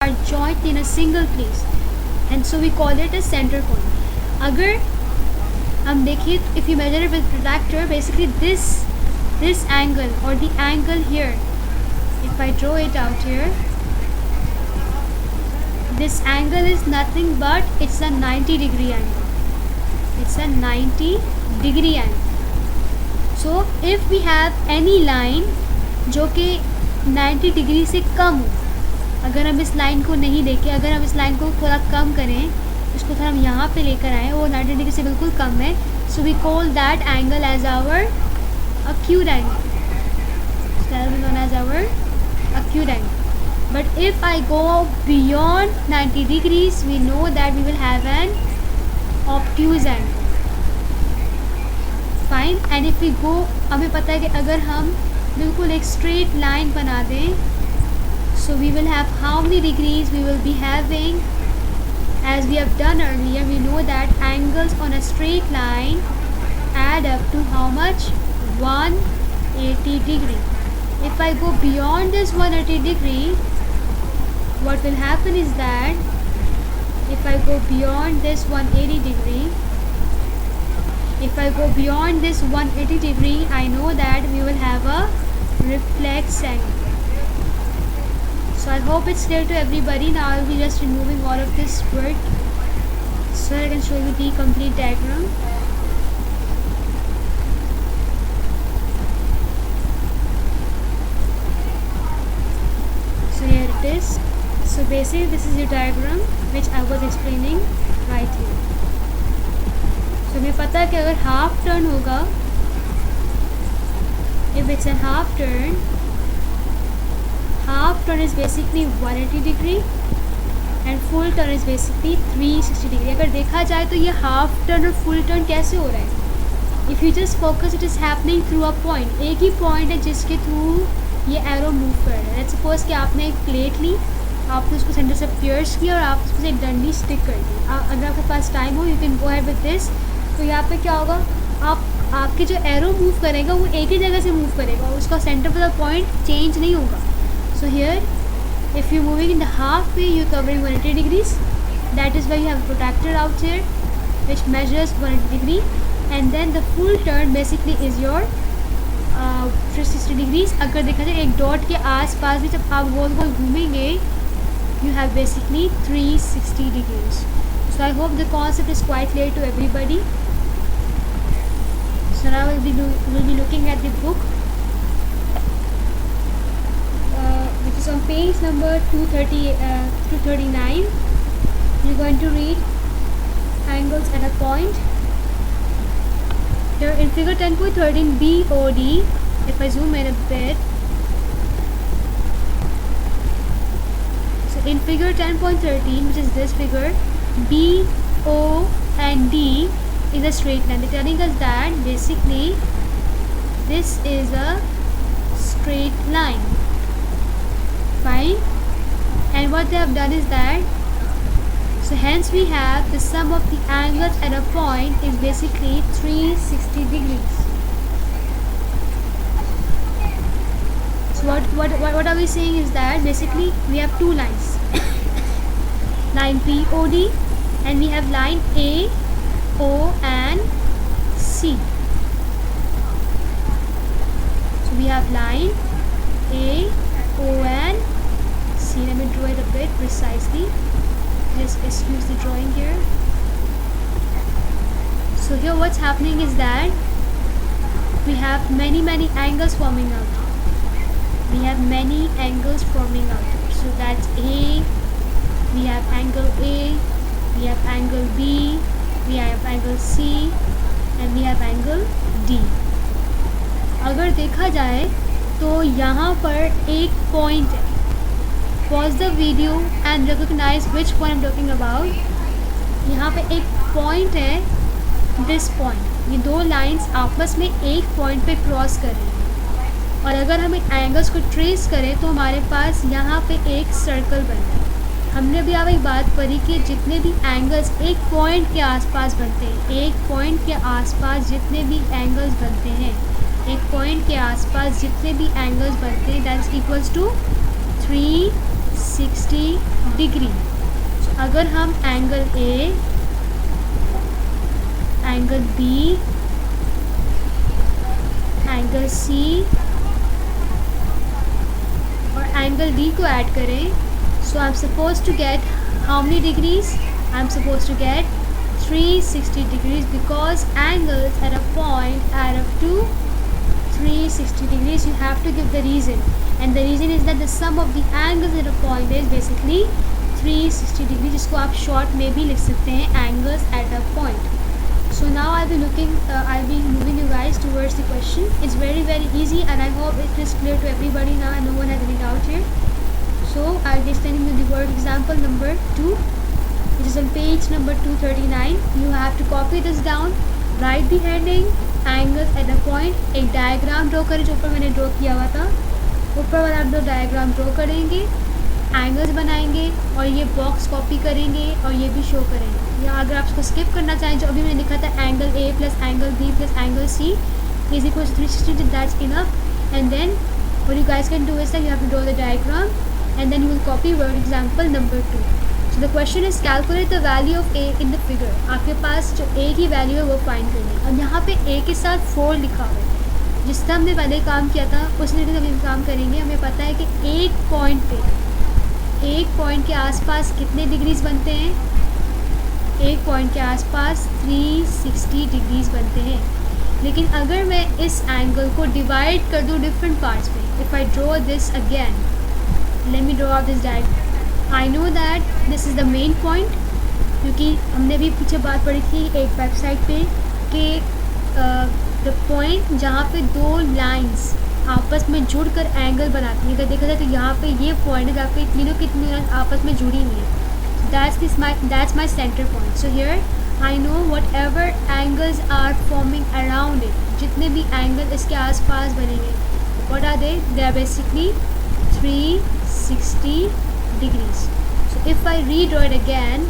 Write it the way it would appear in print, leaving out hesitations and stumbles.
are joined in a single place, and so we call it a center point. अगर हम देखिए, if you measure it with protractor, basically this angle or the angle here, if I draw it out here, this angle is nothing but it's a 90-degree angle. It's a 90-degree angle. So if we have any line जो कि 90 degree से कम हो, अगर हम इस line को नहीं देखें, अगर हम इस लाइन को थोड़ा कम करें, इसको थोड़ा हम यहाँ पे लेकर आएँ, वो 90 डिग्री से बिल्कुल कम है, so we call that angle as our acute angle. That is known as our acute angle. But if I go beyond 90 degrees, we know that we will have an obtuse angle. Fine. And if we go, हमें पता है कि अगर हम बिल्कुल एक straight line बना दें, so we will have how many degrees we will be having. As we have done earlier, we know that angles on a straight line add up to how much? 180 degree. If I go beyond this 180 degree, what will happen is that if I go beyond this 180 degree, if I go beyond this 180 degree, I know that we will have a reflex angle. So I hope it's clear to everybody. Now I will be just removing all of this work so I can show you the complete diagram. So here it is. So basically this is the diagram which I was explaining right here. So हमें पता है कि अगर half turn होगा, if it's a half turn is basically 180 degree and full turn is basically 360 degree. अगर देखा जाए तो ये हाफ टर्न और फुल टर्न कैसे हो रहा है? If you just focus, it is happening through a point. एक ही पॉइंट है जिसके थ्रू ये एरो मूव कर रहा है. लेट्स सपोज कि आपने एक प्लेट ली, आपने उसको सेंटर से पियर्स किया और आप उसमें एक डंडी स्टिक कर दी. अगर आपके पास टाइम हो, you can go ahead with this. तो यहाँ पे क्या होगा, आपके जो एरो मूव करेगा वो एक ही जगह से मूव करेगा, उसका centre of the point change नहीं होगा. So here if you're moving in the half way, you're covering 180 degrees. That is why you have a protractor out here which measures 180 degree, and then the full turn basically is your 360 degrees. अगर देखा जाए एक dot के आस पास भी जब आप गोल गोल घूमेंगे, you have basically 360 degrees. So I hope the concept is quite clear to everybody. So now we'll be looking at the book, which is on page number 239. We're going to read angles at a point. Here in figure 10.13 BOD, if I zoom in a bit, so in figure 10.13, which is this figure, B, O and D is a straight line. They're telling us that basically this is a straight line. Fine. And what they have done is that, so hence we have the sum of the angles at a point is basically 360 degrees. So what are we saying is that basically we have two lines, line POD, and we have line A, O and C. So we have line A, O and C. Let me draw it a bit precisely. Just excuse the drawing here. So here what's happening is that we have many angles forming out here. We have many angles forming out here. So that's A, we have angle A, we have angle B, we have angle C and we have angle D. अगर देखा जाए तो यहाँ पर एक point है. Pause the video and recognize which point I'm talking about. यहाँ पे एक पॉइंट है, this point. ये दो लाइंस आपस में एक पॉइंट पे क्रॉस कर रही हैं, और अगर हम इन एंगल्स को ट्रेस करें तो हमारे पास यहाँ पे एक सर्कल बन रहा है. हमने भी अब एक बात पढ़ी कि जितने भी एंगल्स एक पॉइंट के आसपास बनते हैं, एक पॉइंट के आसपास जितने भी एंगल्स बनते हैं, एक पॉइंट के आसपास जितने भी एंगल्स बनते हैं, that is equals to 360 360 degree. so, अगर हम angle A, angle B, angle C और एंगल डी को ऐड करें, so I am suppose to get how many degrees? I am suppose to get 360 degrees because angles at a point add up to 360 degrees. You have to give the reason, and the reason is that the sum of the angles at a point is basically 360 degrees, जिसको आप short में भी लिख सकते हैं angles at a point. So now I'll be moving you guys towards the question. It's very easy and I hope it is clear to everybody now and no one has any doubt here. So I'll be explaining you the word example number 2. It is on page number 239. You have to copy this down, write the heading, angles at a point, एक diagram draw करें जो ऊपर मैंने draw किया हुआ था, ऊपर वाला आप दो डायग्राम ड्रॉ करेंगे, एंगल्स बनाएंगे और ये बॉक्स कॉपी करेंगे और ये भी शो करेंगे। या अगर आप इसको स्किप करना चाहें, जो अभी मैंने लिखा था angle A plus angle B plus angle C is equal to 360, that's enough. And then what you guys can do is that you have to draw the diagram and then you will copy word example number 2. So the question is calculate the value of a in the figure. आपके पास जो a की value है वो find करनी है। अब यहाँ पे a के साथ 4 लिखा हुआ है, जिस तरह हमने पहले काम किया था उस रिलेटेड हम काम करेंगे। हमें पता है कि एक पॉइंट के आसपास कितने डिग्रीज बनते हैं? एक पॉइंट के आसपास 360 डिग्रीज बनते हैं। लेकिन अगर मैं इस एंगल को डिवाइड कर दूँ डिफरेंट पार्ट्स में, if I draw this again, let me draw out this diagram, I know that this is the main point, क्योंकि हमने भी पीछे बात पढ़ी थी एक वेबसाइट पे कि द पॉइंट जहाँ पे दो लाइंस आपस में जुड़कर एंगल बनाती हैं, अगर देखा जाए तो यहाँ पे ये पॉइंट है जहाँ पे तीनों की तीनों आपस में जुड़ी हुई है। That's my centre point. So here I know whatever angles are forming around it, जितने भी एंगल इसके आसपास बनेंगे, what are they are basically 360 degrees. So if I redraw it again,